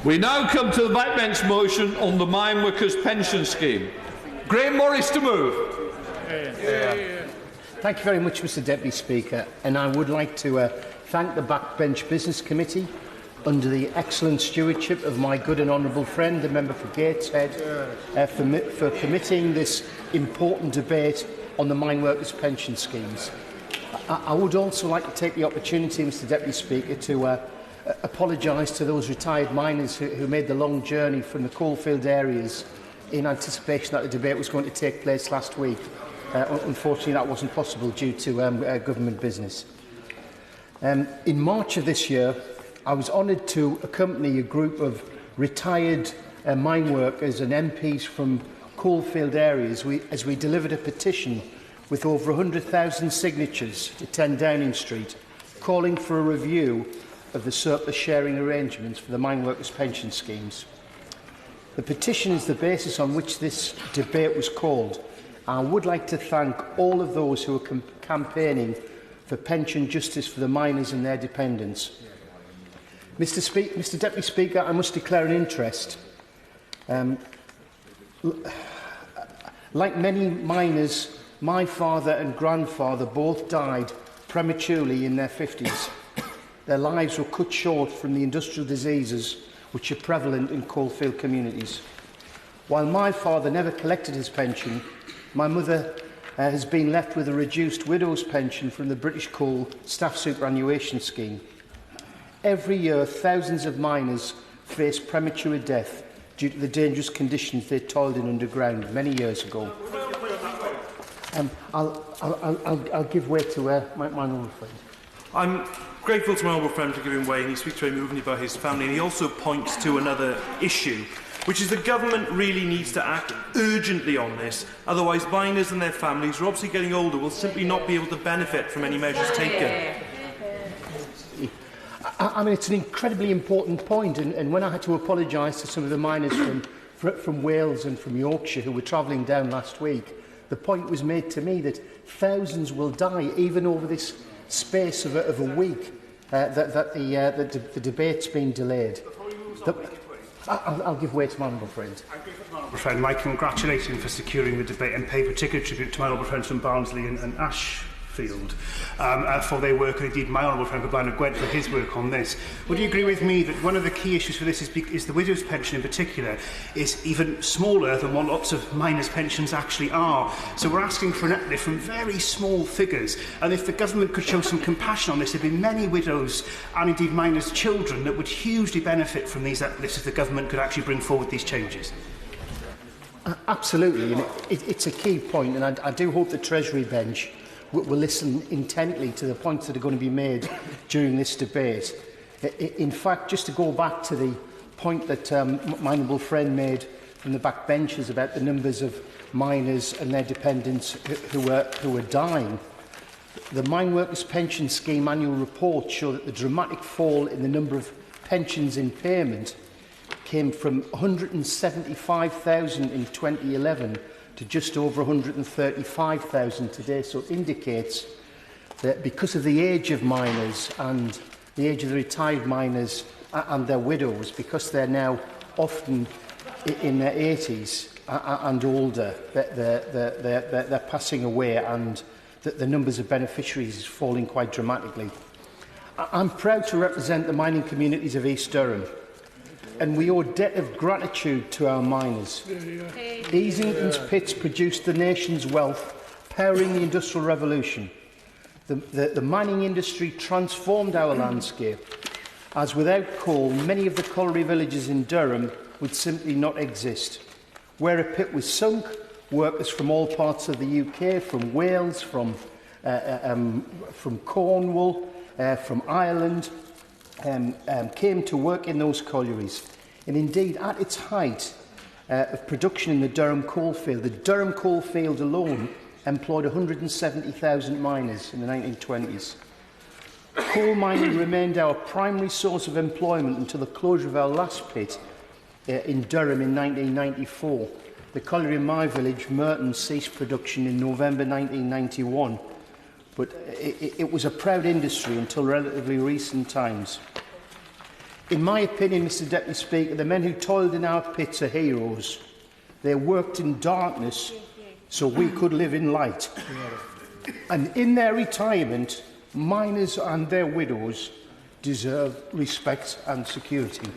We now come to the backbench motion on the Mineworkers pension scheme. Grahame Morris to move. Thank you very much, Mr Deputy Speaker, and I would like to thank the Backbench Business Committee under the excellent stewardship of my good and honourable friend, the member for Gateshead, for permitting this important debate on the Mineworkers pension schemes. I would also like to take the opportunity, Mr Deputy Speaker, to apologise to those retired miners who made the long journey from the coalfield areas in anticipation that the debate was going to take place last week. Unfortunately, that wasn't possible due to government business. In March of this year, I was honoured to accompany a group of retired mine workers and MPs from coalfield areas as we delivered a petition with over 100,000 signatures to 10 Downing Street, calling for a review of the surplus sharing arrangements for the mine workers' pension schemes. The petition is the basis on which this debate was called. I would like to thank all of those who are campaigning for pension justice for the miners and their dependents. Mr Deputy Speaker, I must declare an interest. Like many miners, my father and grandfather both died prematurely in their 50s. Their lives were cut short from the industrial diseases which are prevalent in coalfield communities. While my father never collected his pension, my mother has been left with a reduced widow's pension from the British Coal Staff Superannuation Scheme. Every year, thousands of miners face premature death due to the dangerous conditions they toiled in underground many years ago. I'll give way to my honourable friend. I'm grateful to my honourable friend for giving way, and he speaks very movingly about his family, and he also points to another issue, which is the government really needs to act urgently on this, otherwise miners and their families, who are obviously getting older, will simply not be able to benefit from any measures taken. I mean, it's an incredibly important point, and when I had to apologise to some of the miners from Wales and from Yorkshire who were travelling down last week, the point was made to me that thousands will die even over this space of a week that the debate's been delayed. I'll give way to my honourable friend. My congratulations for securing the debate and pay particular tribute to my honourable friends from Barnsley and Ashfield for their work, and indeed my honourable friend Brian Gwent for his work on this. Would you agree with me that one of the key issues for this is the widow's pension in particular is even smaller than what lots of miners' pensions actually are? So we're asking for an uplift from very small figures, and if the government could show some compassion on this, there'd be many widows and indeed miners' children that would hugely benefit from these uplifts if the government could actually bring forward these changes. Absolutely, and it's a key point, and I do hope the Treasury bench will listen intently to the points that are going to be made during this debate. In fact, just to go back to the point that my honourable friend made from the back benches about the numbers of miners and their dependents who are dying, the Mine Workers Pension Scheme annual report showed that the dramatic fall in the number of pensions in payment came from 175,000 in 2011 to just over 135,000 today. So it indicates that because of the age of miners and the age of the retired miners and their widows, because they're now often in their 80s and older, they're passing away, and that the numbers of beneficiaries is falling quite dramatically. I'm proud to represent the mining communities of East Durham, and we owe a debt of gratitude to our miners. Easington's pits produced the nation's wealth, powering the Industrial Revolution. The mining industry transformed our landscape, as without coal, many of the colliery villages in Durham would simply not exist. Where a pit was sunk, workers from all parts of the UK, from Wales, from Cornwall, from Ireland, came to work in those collieries. And indeed, at its height of production in the Durham coalfield alone employed 170,000 miners in the 1920s. Coal mining remained our primary source of employment until the closure of our last pit in Durham in 1994. The colliery in my village, Merton, ceased production in November 1991, but it was a proud industry until relatively recent times. In my opinion, Mr Deputy Speaker, the men who toiled in our pits are heroes. They worked in darkness so we could live in light. And in their retirement, miners and their widows deserve respect and security.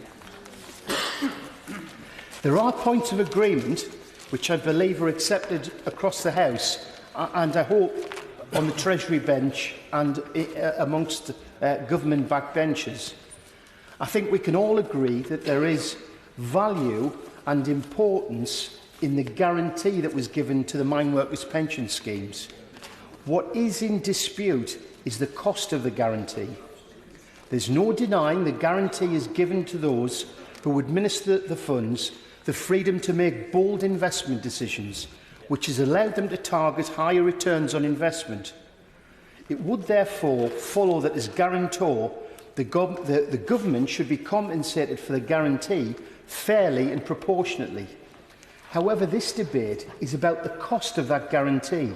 There are points of agreement which I believe are accepted across the House, and I hope on the Treasury bench and amongst government backbenchers. I think we can all agree that there is value and importance in the guarantee that was given to the Mineworkers pension schemes. What is in dispute is the cost of the guarantee. There's no denying the guarantee is given to those who administer the funds the freedom to make bold investment decisions, which has allowed them to target higher returns on investment. It would therefore follow that as guarantor, the government should be compensated for the guarantee fairly and proportionately. However, this debate is about the cost of that guarantee,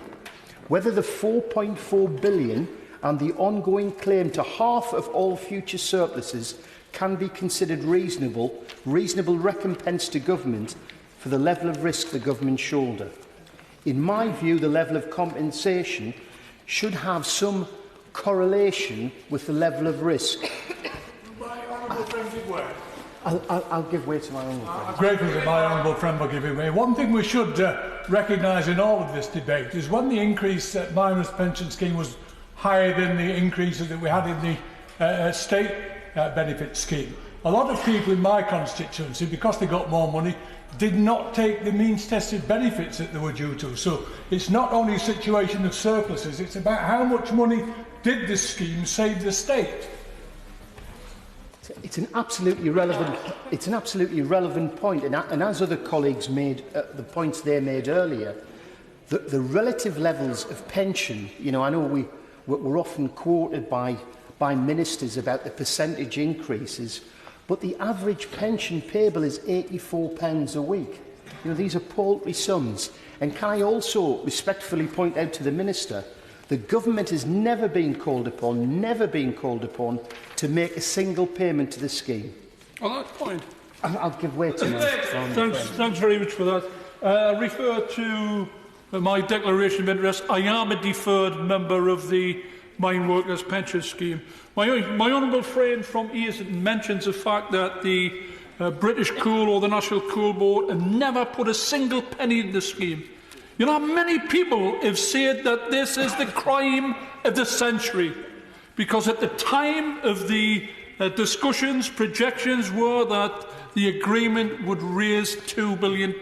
whether the £4.4 billion and the ongoing claim to half of all future surpluses can be considered reasonable recompense to government for the level of risk the government shoulder. In my view, the level of compensation should have some correlation with the level of risk. My honourable friend give way. I'll give way to my honourable friend. I'm grateful to my honourable friend for giving way. One thing we should recognise in all of this debate is when the increase at miners' pension scheme was higher than the increases that we had in the state benefit scheme, a lot of people in my constituency, because they got more money, did not take the means-tested benefits that they were due to. So it's not only a situation of surpluses, it's about how much money did this scheme save the state. It's an absolutely relevant point, and as other colleagues made the points they made earlier, the relative levels of pension. You know, I know we're often quoted by ministers about the percentage increases, but the average pension payable is £84 a week. You know, these are paltry sums. And can I also respectfully point out to the Minister, the government has never been called upon to make a single payment to the scheme. On that point, I'll give way to my thanks very much for that. I refer to my declaration of interest. I am a deferred member of the Mineworkers pension scheme. My honourable friend from Easton mentions the fact that the British Coal or the National Coal Board have never put a single penny in the scheme. You know, many people have said that this is the crime of the century, because at the time of the discussions, projections were that the agreement would raise £2 billion.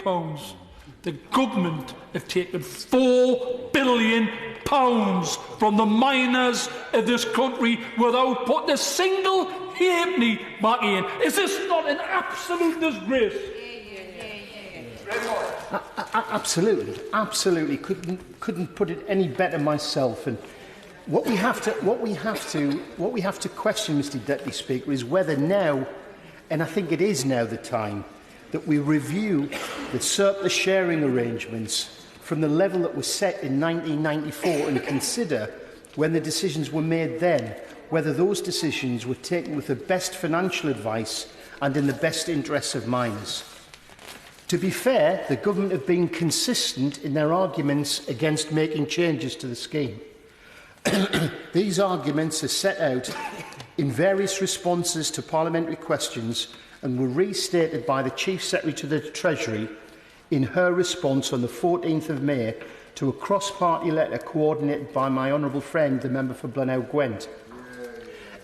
The government have taken £4 billion from the miners of this country without putting a single halfpenny back in. Is this not an absolute disgrace? Absolutely. Couldn't put it any better myself. And what we have to question, Mr. Deputy Speaker, is whether now, and I think it is now the time, that we review the surplus sharing arrangements from the level that was set in 1994 and consider, when the decisions were made then, whether those decisions were taken with the best financial advice and in the best interests of miners. To be fair, the government have been consistent in their arguments against making changes to the scheme. These arguments are set out in various responses to parliamentary questions and were restated by the Chief Secretary to the Treasury in her response on the 14th of May to a cross-party letter coordinated by my honourable friend, the member for Blaenau Gwent.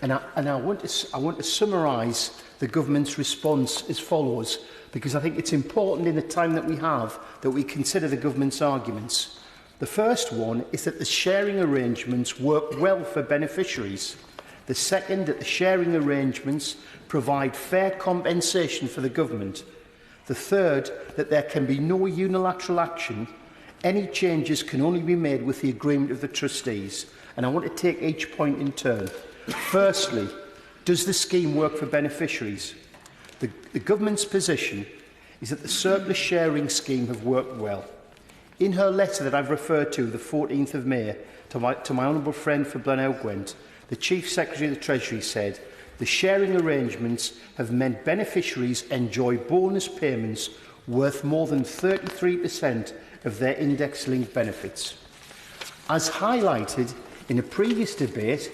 And I want to summarise the government's response as follows, because I think it's important in the time that we have that we consider the government's arguments. The first one is that the sharing arrangements work well for beneficiaries. The second, that the sharing arrangements provide fair compensation for the government. The third, that there can be no unilateral action. Any changes can only be made with the agreement of the trustees. And I want to take each point in turn. Firstly, does the scheme work for beneficiaries? The government's position is that the surplus sharing scheme have worked well. In her letter that I've referred to, the 14th of May, to my honourable friend for Blaenau Gwent, the Chief Secretary of the Treasury said the sharing arrangements have meant beneficiaries enjoy bonus payments worth more than 33% of their index-linked benefits. As highlighted in a previous debate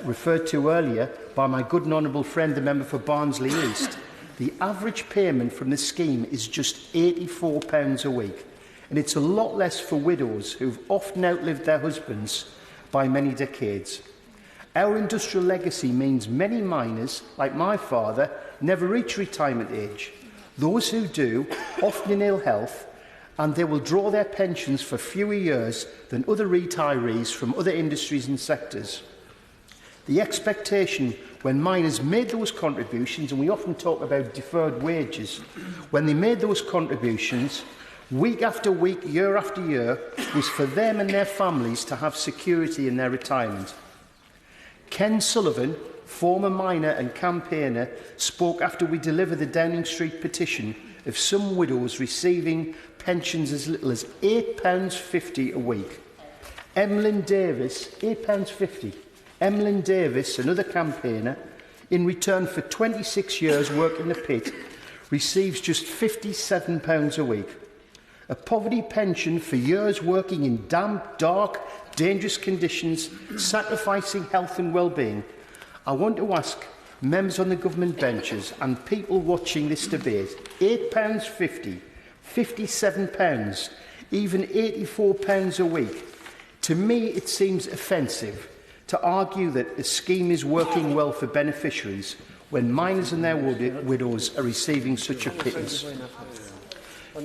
referred to earlier by my good and honourable friend, the member for Barnsley East, the average payment from the scheme is just £84 a week, and it's a lot less for widows who've often outlived their husbands by many decades. Our industrial legacy means many miners, like my father, never reach retirement age. Those who do, often in ill health, and they will draw their pensions for fewer years than other retirees from other industries and sectors. The expectation when miners made those contributions, and we often talk about deferred wages, when they made those contributions, week after week, year after year, was for them and their families to have security in their retirement. Ken Sullivan, former miner and campaigner, spoke after we delivered the Downing Street petition of some widows receiving pensions as little as £8.50 a week. Emlyn Davis, £8.50. Emlyn Davis, another campaigner, in return for 26 years working the pit, receives just £57 a week. A poverty pension for years working in damp, dark, dangerous conditions, sacrificing health and well-being. I want to ask members on the government benches and people watching this debate, £8.50, £57, even £84 a week. To me, it seems offensive to argue that the scheme is working well for beneficiaries when miners and their widows are receiving such a pittance.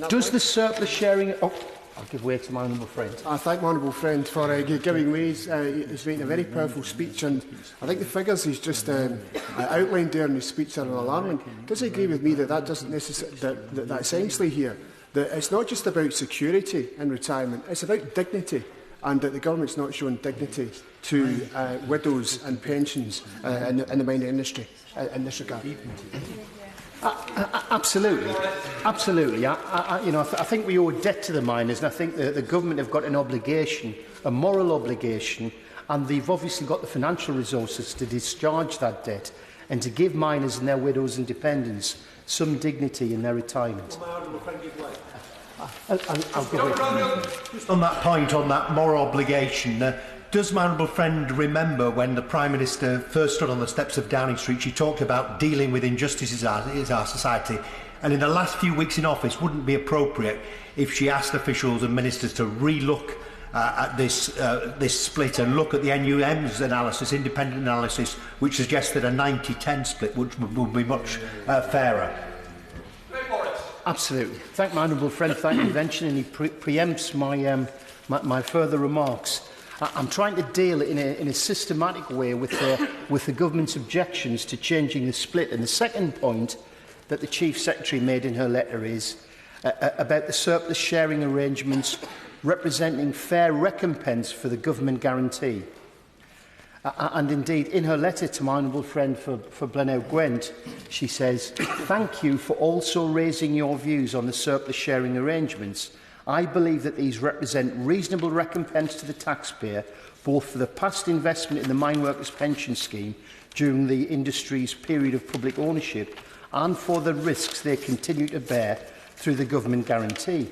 Does the surplus sharing... Oh, I'll give way to my honourable friend. I thank my honourable friend for giving way. He's making a very powerful speech, and I think the figures he's just outlined there in his speech are alarming. Does he agree with me that that doesn't necessarily that essentially here that it's not just about security in retirement, it's about dignity, and that the government's not showing dignity to widows and pensions in the mining industry in this regard? Absolutely, absolutely. I think we owe a debt to the miners, and I think the government have got an obligation, a moral obligation, and they've obviously got the financial resources to discharge that debt and to give miners and their widows and dependents some dignity in their retirement. I'll give way. Just on that point, on that moral obligation, does my honourable friend remember when the Prime Minister first stood on the steps of Downing Street, she talked about dealing with injustices in our society, and in the last few weeks in office, wouldn't it be appropriate if she asked officials and ministers to re-look at this split and look at the NUM's analysis, independent analysis, which suggested a 90-10 split, which would be much fairer? Absolutely. Thank my honourable friend for that intervention, and he preempts my further remarks. I'm trying to deal in a systematic way with the government's objections to changing the split. And the second point that the Chief Secretary made in her letter is about the surplus sharing arrangements representing fair recompense for the government guarantee. And indeed, in her letter to my honourable friend for Blaenau Gwent, she says, "Thank you for also raising your views on the surplus sharing arrangements. I believe that these represent reasonable recompense to the taxpayer, both for the past investment in the Mineworkers pension scheme during the industry's period of public ownership and for the risks they continue to bear through the government guarantee."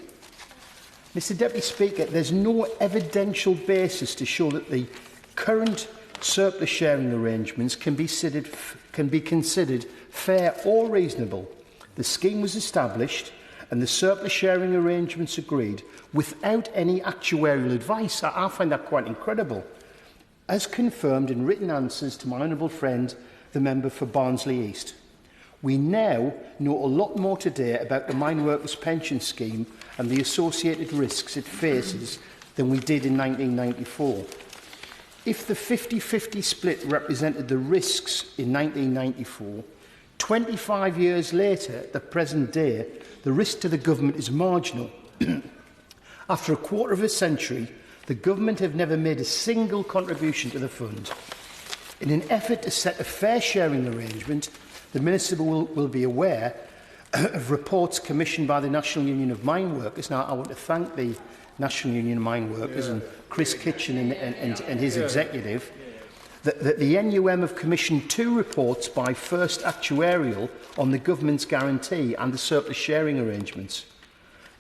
Mr Deputy Speaker, there's no evidential basis to show that the current surplus sharing arrangements can be considered fair or reasonable. The scheme was established and the surplus sharing arrangements agreed without any actuarial advice. I find that quite incredible. As confirmed in written answers to my honourable friend, the member for Barnsley East. We now know a lot more today about the Mineworkers pension scheme and the associated risks it faces than we did in 1994. If the 50-50 split represented the risks in 1994, 25 years later, at the present day, the risk to the government is marginal. After a quarter of a century, the government have never made a single contribution to the fund. In an effort to set a fair sharing arrangement, the Minister will be aware of reports commissioned by the National Union of Mineworkers. Now, I want to thank the National Union of Mineworkers and Chris Kitchen and his executive, that the NUM have commissioned 2 reports by First Actuarial on the government's guarantee and the surplus sharing arrangements.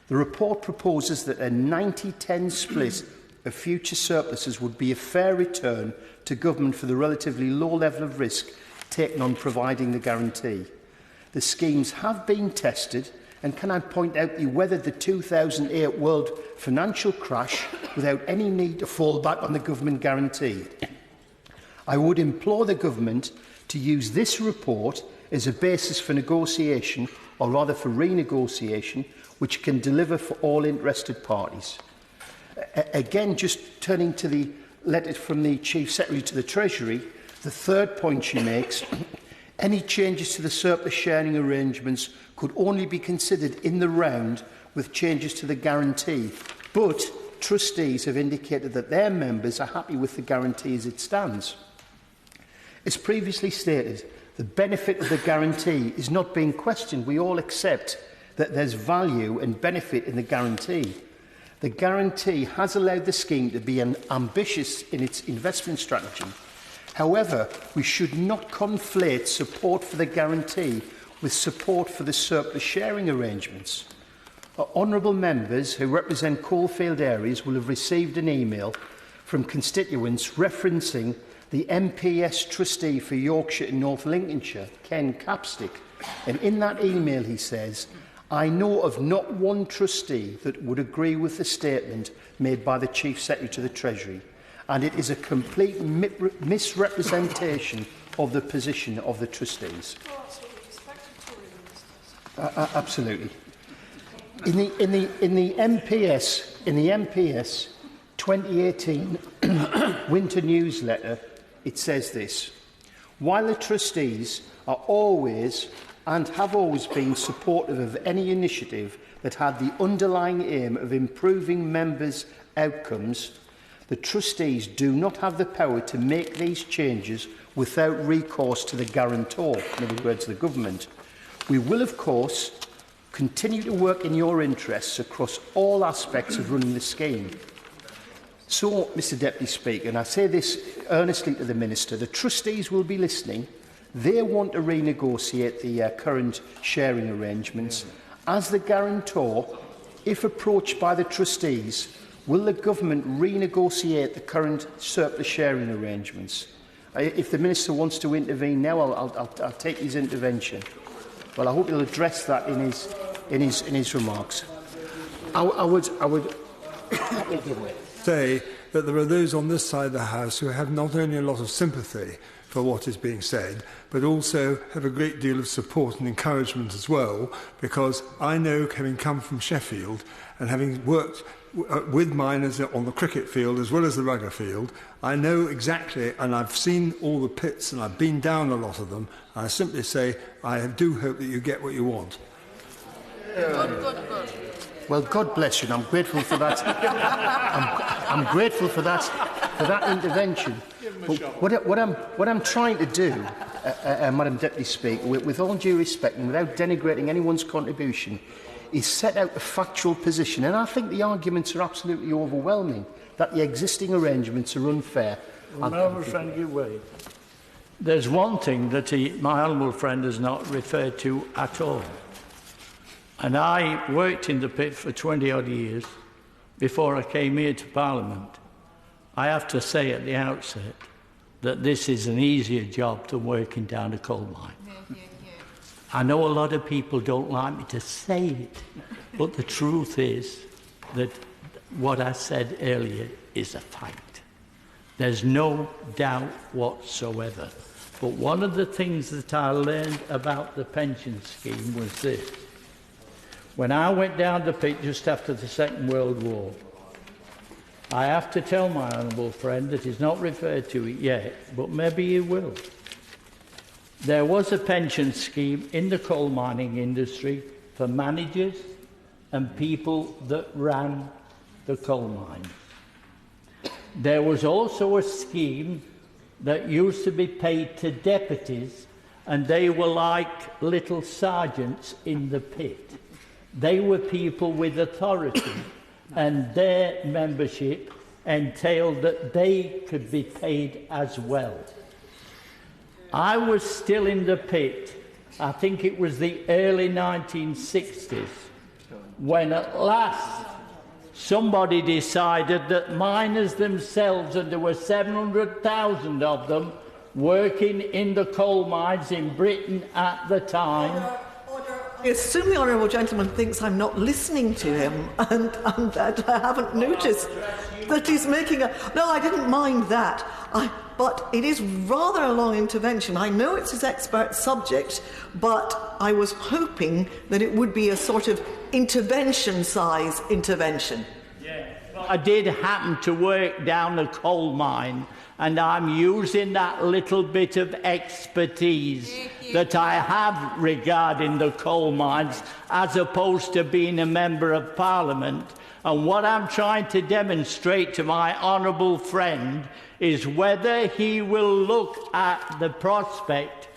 The report proposes that a 90-10 split of future surpluses would be a fair return to government for the relatively low level of risk taken on providing the guarantee. The schemes have been tested, and can I point out they weathered the 2008 world financial crash without any need to fall back on the government guarantee. I would implore the government to use this report as a basis for negotiation, or rather for renegotiation, which can deliver for all interested parties. Again, just turning to the letter from the Chief Secretary to the Treasury, the third point she makes, any changes to the surplus sharing arrangements could only be considered in the round with changes to the guarantee, but trustees have indicated that their members are happy with the guarantee as it stands. As previously stated, the benefit of the guarantee is not being questioned. We all accept that there's value and benefit in the guarantee. The guarantee has allowed the scheme to be ambitious in its investment strategy. However, we should not conflate support for the guarantee with support for the surplus sharing arrangements. Honourable members who represent coalfield areas will have received an email from constituents referencing the MPS trustee for Yorkshire and North Lincolnshire, Ken Capstick. And in that email he says, I know of not one trustee that would agree with the statement made by the Chief Secretary to the Treasury, and it is a complete misrepresentation of the position of the trustees. Absolutely. In the MPS 2018 winter newsletter, it says this: while the trustees are always and have always been supportive of any initiative that had the underlying aim of improving members' outcomes, the trustees do not have the power to make these changes without recourse to the guarantor, in other words, the government. We will, of course, continue to work in your interests across all aspects of running the scheme. So, Mr Deputy Speaker, and I say this earnestly to the Minister, the trustees will be listening. They want to renegotiate the current sharing arrangements. As the guarantor, if approached by the trustees, will the government renegotiate the current surplus sharing arrangements? If the Minister wants to intervene now, I'll take his intervention. Well, I hope he'll address that in his remarks. I would say that there are those on this side of the House who have not only a lot of sympathy for what is being said, but also have a great deal of support and encouragement as well, because I know, having come from Sheffield and having worked with miners on the cricket field as well as the rugby field, I know exactly, and I've seen all the pits and I've been down a lot of them, and I simply say I do hope that you get what you want. Good. Well, God bless you, and I'm grateful for that. I'm grateful for that intervention. But what I'm trying to do, Madam Deputy Speaker, with all due respect and without denigrating anyone's contribution, is set out a factual position. And I think the arguments are absolutely overwhelming, that the existing arrangements are unfair. Well, my honourable friend, give way. There's one thing that my honourable friend has not referred to at all. And I worked in the pit for 20-odd years before I came here to Parliament. I have to say at the outset that this is an easier job than working down a coal mine. I know a lot of people don't like me to say it, but the truth is that what I said earlier is a fact. There's no doubt whatsoever. But one of the things that I learned about the pension scheme was this. When I went down the pit just after the Second World War, I have to tell my honourable friend that he's not referred to it yet, but maybe he will. There was a pension scheme in the coal mining industry for managers and people that ran the coal mine. There was also a scheme that used to be paid to deputies, and they were like little sergeants in the pit. They were people with authority, and their membership entailed that they could be paid as well. I was still in the pit, I think it was the early 1960s, when at last somebody decided that miners themselves, and there were 700,000 of them, working in the coal mines in Britain at the time. I assume the honourable gentleman thinks I'm not listening to him and that I haven't noticed that he's making a... No, I didn't mind that. But it is rather a long intervention. I know it's his expert subject, but I was hoping that it would be a sort of intervention-size intervention. I did happen to work down a coal mine, and I'm using that little bit of expertise that I have regarding the coal mines, as opposed to being a member of Parliament. And what I'm trying to demonstrate to my honourable friend is whether he will look at the prospect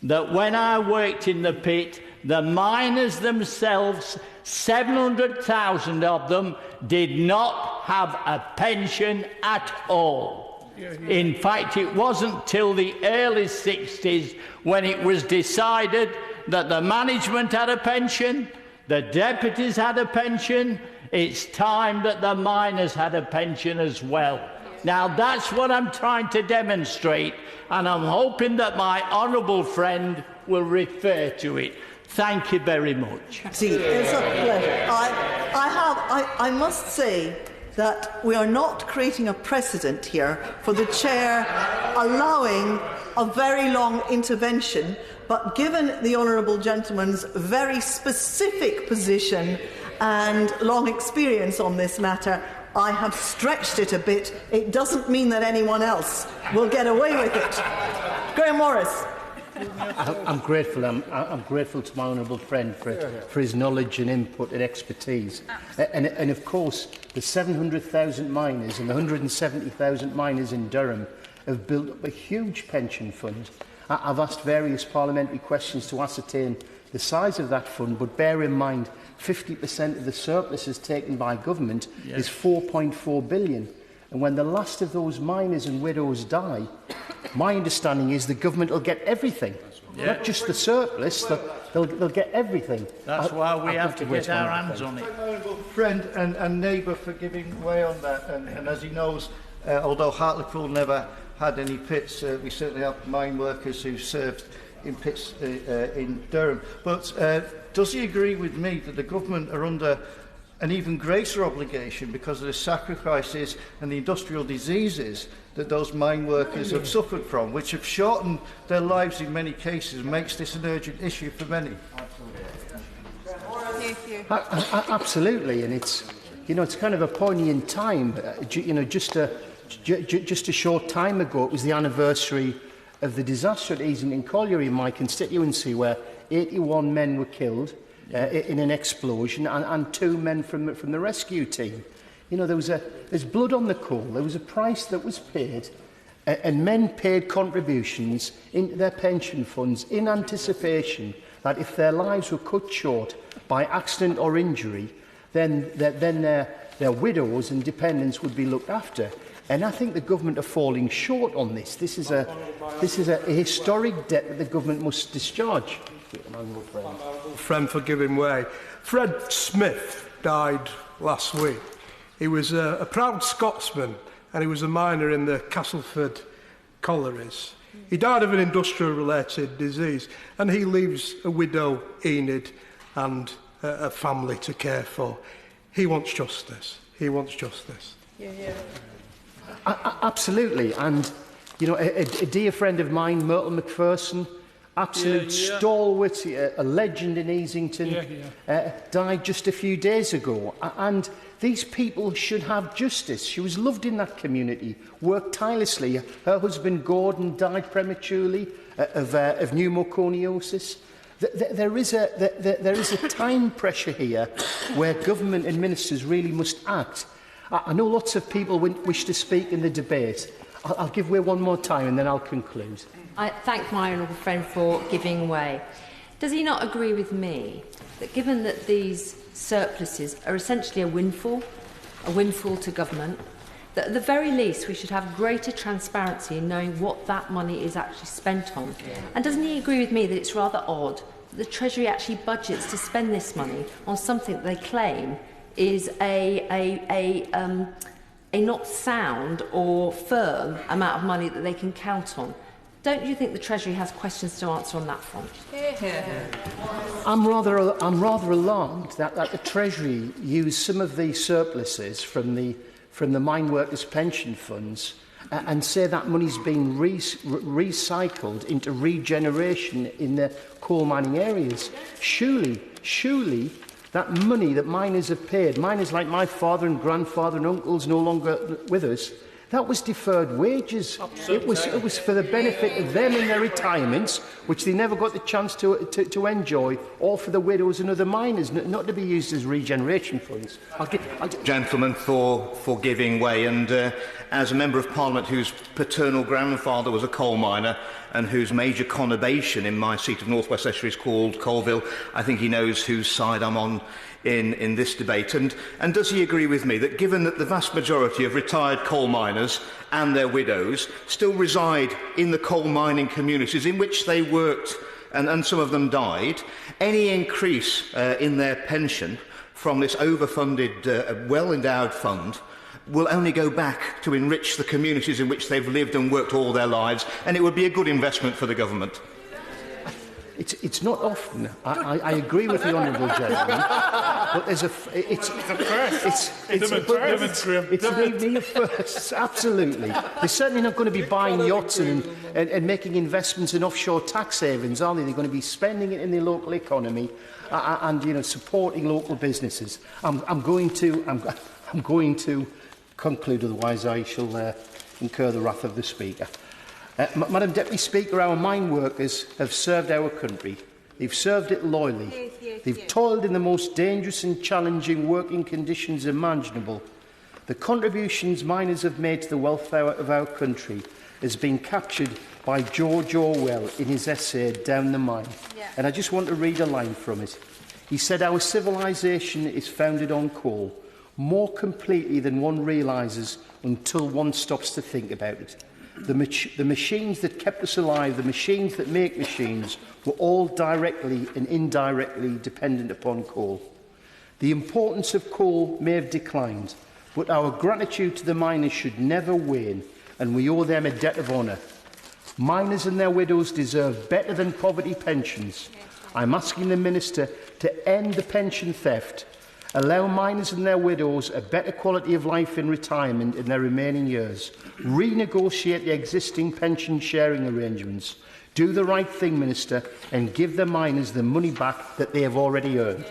that when I worked in the pit, the miners themselves, 700,000 of them, did not have a pension at all. In fact, it wasn't till the early 60s when it was decided that the management had a pension, the deputies had a pension. It's time that the miners had a pension as well. Now, that's what I'm trying to demonstrate, and I'm hoping that my honourable friend will refer to it. Thank you very much. See, it's a pleasure. I must say that we are not creating a precedent here for the Chair allowing a very long intervention, but given the honourable gentleman's very specific position and long experience on this matter, I have stretched it a bit. It doesn't mean that anyone else will get away with it. Graham Morris. I'm grateful. I'm grateful to my honourable friend for his knowledge and input and expertise. And of course, the 700,000 miners and the 170,000 miners in Durham have built up a huge pension fund. I've asked various parliamentary questions to ascertain the size of that fund, but bear in mind 50% of the surpluses taken by government is 4.4 billion. And when the last of those miners and widows die, my understanding is the government will get everything, not just the surplus, they'll get everything. That's why we have to get our hands on it. Friend and neighbour for giving way on that, and as he knows, although Hartlepool never had any pits, we certainly have mine workers who served in pits in Durham. But does he agree with me that the government are under an even greater obligation because of the sacrifices and the industrial diseases that those mine workers have suffered from, which have shortened their lives in many cases and makes this an urgent issue for many? Absolutely, and it's kind of a poignant time. Just a short time ago, it was the anniversary of the disaster at Easington Colliery in my constituency, where 81 men were killed in an explosion, and 2 men from the rescue team. There's blood on the coal. There was a price that was paid, and men paid contributions into their pension funds in anticipation that if their lives were cut short by accident or injury, then their widows and dependents would be looked after. And I think the government are falling short on this. This is a historic debt that the government must discharge. Friend for giving way. Fred Smith died last week. He was a proud Scotsman, and he was a miner in the Castleford collieries. He died of an industrial-related disease, and he leaves a widow, Enid, and a family to care for. He wants justice. He wants justice. Absolutely, and a dear friend of mine, Myrtle Macpherson, absolute stalwart, a legend in Easington, died just a few days ago. And these people should have justice. She was loved in that community, worked tirelessly. Her husband, Gordon, died prematurely of pneumoconiosis. There is a time pressure here where government and ministers really must act. I know lots of people wish to speak in the debate. I'll give way one more time and then I'll conclude. I thank my honourable friend for giving way. Does he not agree with me that given that these surpluses are essentially a windfall to government, that at the very least we should have greater transparency in knowing what that money is actually spent on. And doesn't he agree with me that it's rather odd that the Treasury actually budgets to spend this money on something that they claim is a not sound or firm amount of money that they can count on? Don't you think the Treasury has questions to answer on that front? I'm rather alarmed that the Treasury used some of the surpluses from the Mineworkers pension funds and say that money's been recycled into regeneration in the coal mining areas. Surely that money that miners have paid, miners like my father and grandfather and uncles no longer with us, that was deferred wages. It was for the benefit of them in their retirements, which they never got the chance to enjoy, or for the widows and other miners, not to be used as regeneration funds. Gentlemen, for giving way, and as a Member of Parliament whose paternal grandfather was a coal miner and whose major conurbation in my seat of North West Cheshire is called Coalville, I think he knows whose side I'm on in this debate. And does he agree with me that given that the vast majority of retired coal miners and their widows still reside in the coal mining communities in which they worked and some of them died, any increase in their pension from this overfunded, well-endowed fund will only go back to enrich the communities in which they've lived and worked all their lives, and it would be a good investment for the government? It's not often. I agree with the honourable gentleman, but there's it's me first. Absolutely. They're certainly not going to be buying yachts and making investments in offshore tax havens, are they? They're going to be spending it in the local economy and supporting local businesses. I'm going to conclude, otherwise I shall incur the wrath of the Speaker. Madam Deputy Speaker, our mine workers have served our country. They've served it loyally. They've toiled in the most dangerous and challenging working conditions imaginable. The contributions miners have made to the welfare of our country has been captured by George Orwell in his essay Down the Mine. And I just want to read a line from it. He said, "Our civilization is founded on coal, more completely than one realises until one stops to think about it. The machines that kept us alive, the machines that make machines, were all directly and indirectly dependent upon coal. The importance of coal may have declined, but our gratitude to the miners should never wane, and we owe them a debt of honour. Miners and their widows deserve better than poverty pensions. I'm asking the Minister to end the pension theft, allow miners and their widows a better quality of life in retirement in their remaining years, renegotiate the existing pension sharing arrangements, do the right thing, Minister, and give the miners the money back that they have already earned."